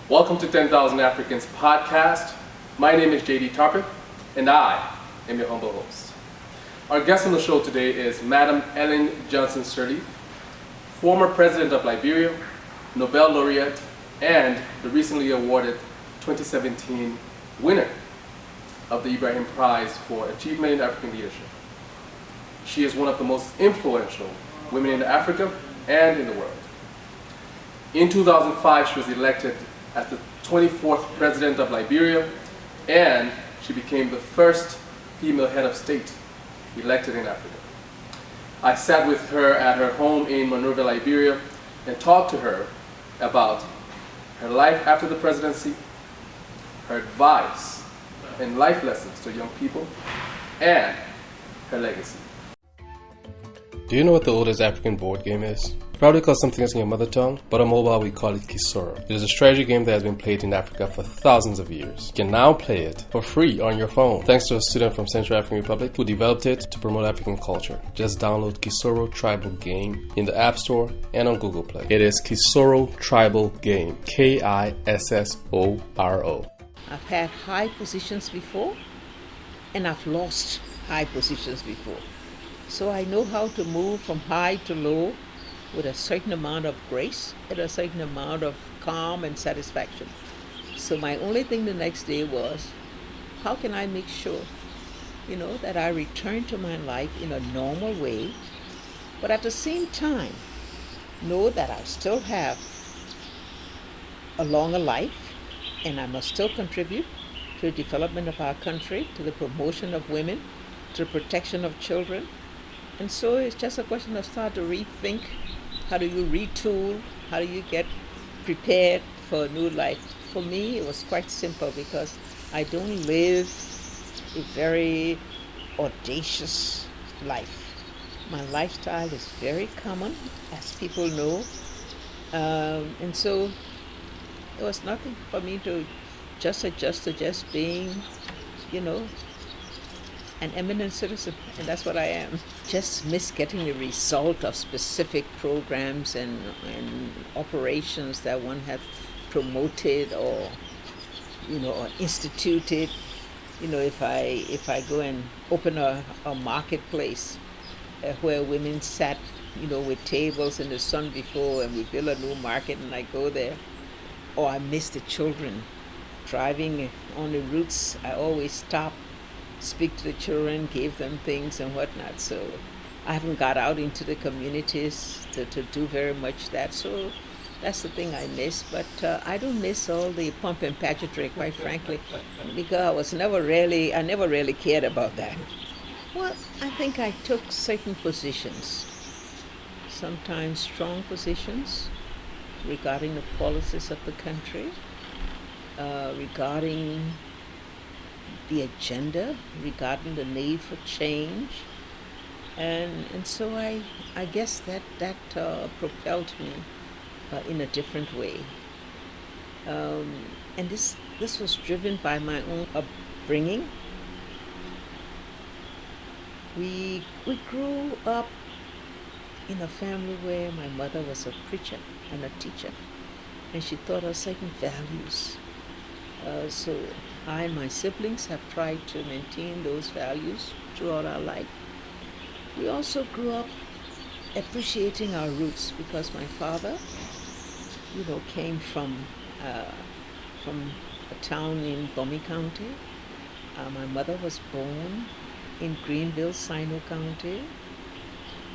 Welcome to 10,000 Africans podcast. My name is JD Tarpon, and I am your humble host. Our guest on the show today is Madam Ellen Johnson Sirleaf, former president of Liberia, Nobel laureate, and the recently awarded 2017 winner of the Liberian Prize for Achievement in African Leadership. She is one of the most influential women in Africa and in the world. In 2005, she was elected as the 24th president of Liberia, and she became the first female head of state elected in Africa. I sat with her at her home in Monrovia, Liberia, and talked to her about her life after the presidency, her advice and life lessons to young people, and her legacy. Do you know what the oldest African board game is? Probably called something else in your mother tongue, but on mobile we call it Kisoro. It is a strategy game that has been played in Africa for thousands of years. You can now play it for free on your phone, thanks to a student from Central African Republic who developed it to promote African culture. Just download Kisoro Tribal Game in the App Store and on Google Play. It is Kisoro Tribal Game, Kissoro. I've had high positions before, and I've lost high positions before. So I know how to move from high to low with a certain amount of grace and a certain amount of calm and satisfaction. So my only thing the next day was, how can I make sure, that I return to my life in a normal way, but at the same time, know that I still have a longer life and I must still contribute to the development of our country, to the promotion of women, to the protection of children. And so it's just a question of start to rethink. How do you retool? How do you get prepared for a new life? For me, it was quite simple because I don't live a very audacious life. My lifestyle is very common, as people know. And so it was nothing for me to just adjust to just being, an eminent citizen, and that's what I am. Just miss getting the result of specific programs and operations that one has promoted or instituted. If I go and open a marketplace where women sat with tables in the sun before, and we build a new market and I go there, or I miss the children driving on the routes. I always stop, speak to the children, give them things and whatnot. So I haven't got out into the communities to do very much that. So that's the thing I miss. But I don't miss all the pomp and pageantry, quite frankly, because I never really cared about that. Well, I think I took certain positions, sometimes strong positions, regarding the policies of the country, regarding the agenda, regarding the need for change, and so I guess that propelled me in a different way, and this was driven by my own upbringing. We grew up in a family where my mother was a preacher and a teacher, and she taught us certain values. So I and my siblings have tried to maintain those values throughout our life. We also grew up appreciating our roots because my father, came from a town in Bomi County. My mother was born in Greenville, Sino County.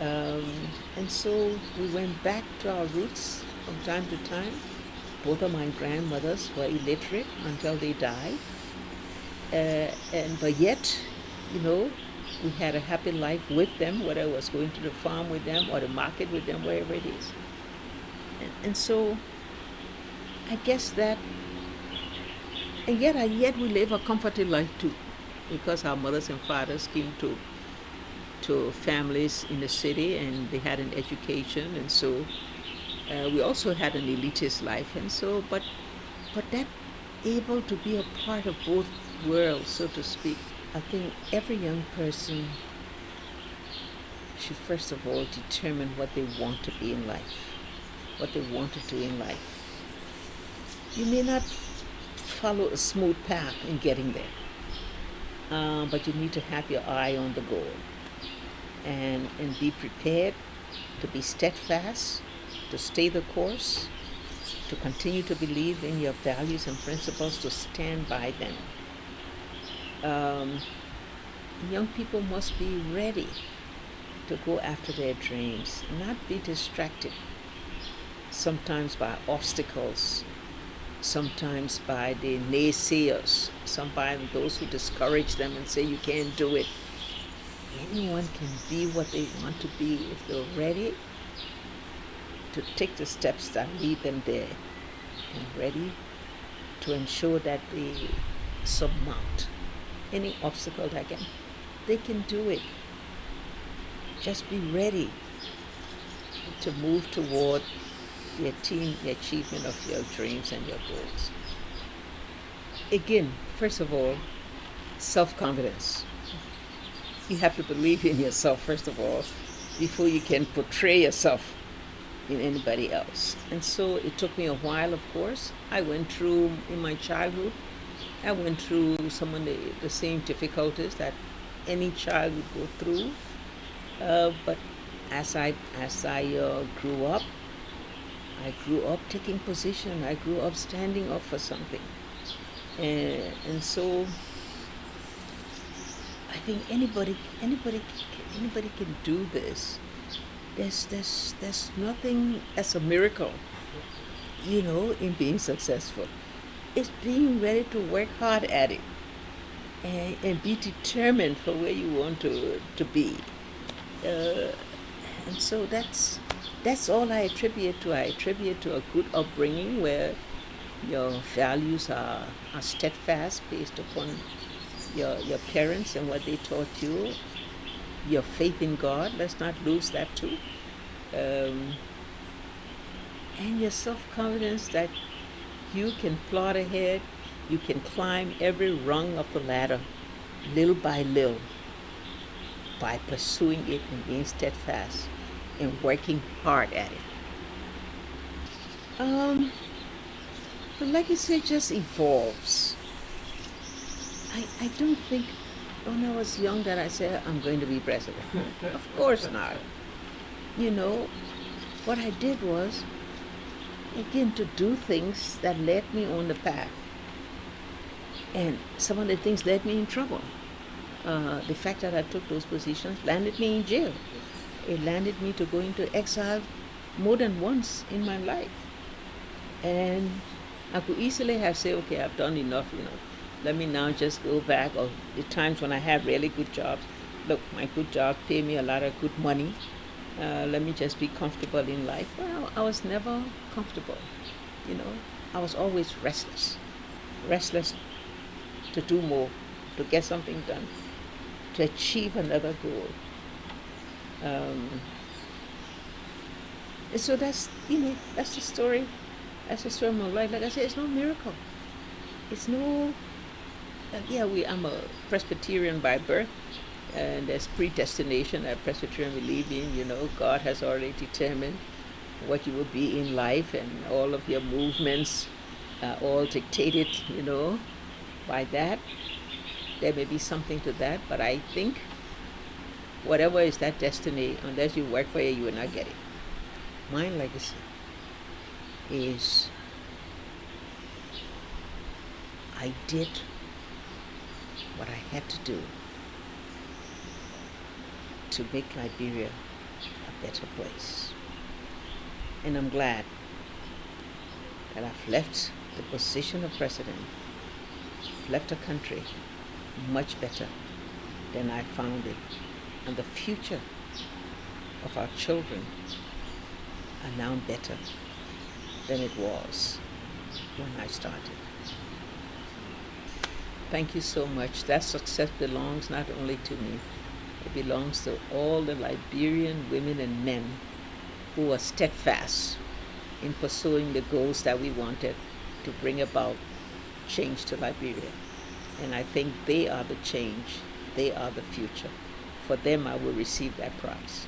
And so we went back to our roots from time to time. Both of my grandmothers were illiterate until they died. But yet, we had a happy life with them, whether it was going to the farm with them or the market with them, wherever it is. And so I guess that, and yet we live a comforted life too, because our mothers and fathers came to families in the city and they had an education, and so we also had an elitist life, and so but that able to be a part of both worlds, so to speak. I think every young person should first of all determine what they want to be in life. what they want to do in life. You may not follow a smooth path in getting there, but you need to have your eye on the goal and be prepared to be steadfast, to stay the course, to continue to believe in your values and principles, to stand by them. Young people must be ready to go after their dreams, not be distracted sometimes by obstacles, sometimes by the naysayers, sometimes those who discourage them and say you can't do it. Anyone can be what they want to be if they're ready to take the steps that lead them there, and ready to ensure that they surmount any obstacle they can do it. Just be ready to move toward the achievement of your dreams and your goals. Again, first of all, self-confidence. You have to believe in yourself, first of all, before you can portray yourself in anybody else. And so it took me a while, of course. I went through, in my childhood, I went through some of the same difficulties that any child would go through. But as I grew up, I grew up taking position. I grew up standing up for something, and so I think anybody can do this. There's nothing as a miracle, in being successful. It's being ready to work hard at it and be determined for where you want to be. And so that's all I attribute to. I attribute to a good upbringing where your values are steadfast based upon your parents and what they taught you. Your faith in God, let's not lose that too. And your self-confidence that you can plot ahead, you can climb every rung of the ladder little by little by pursuing it and being steadfast and working hard at it. The legacy just evolves. I don't think when I was young that I said I'm going to be president. Of course not. What I did was, again, to do things that led me on the path. And some of the things led me in trouble. The fact that I took those positions landed me in jail. It landed me to go into exile more than once in my life. And I could easily have said, okay, I've done enough, let me now just go back. Or the times when I had really good jobs, look, my good jobs pay me a lot of good money. Let me just be comfortable in life. Well, I was never comfortable, I was always restless to do more, to get something done, to achieve another goal. And so that's the story. That's the story of my life. Like I said, it's no miracle. It's no. I'm a Presbyterian by birth, and there's predestination that Presbyterian believe in. God has already determined what you will be in life, and all of your movements are all dictated, by that. There may be something to that, but I think whatever is that destiny, unless you work for it, you will not get it. My legacy is I did what I had to do to make Liberia a better place. And I'm glad that I've left the position of president, left a country much better than I found it. And the future of our children are now better than it was when I started. Thank you so much. That success belongs not only to me, it belongs to all the Liberian women and men who are steadfast in pursuing the goals that we wanted to bring about change to Liberia. And I think they are the change. They are the future. For them, I will receive that prize.